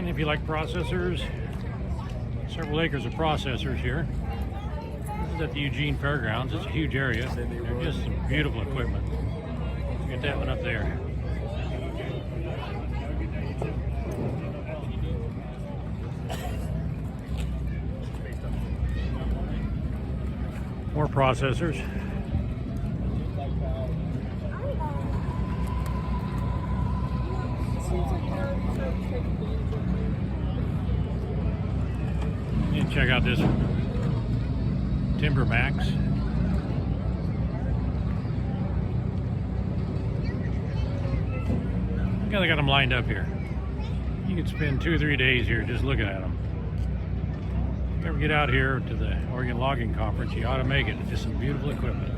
And if you like processors, several acres of processors here. This is at the Eugene Fairgrounds. It's a huge area. They're just some beautiful equipment. Get that one up there. More processors. You can check out this Timber Max. Look how they got them lined up here. You could spend 2 or 3 days here just looking at them. If you ever get out here to the Oregon Logging Conference, you ought to make it. It's just some beautiful equipment.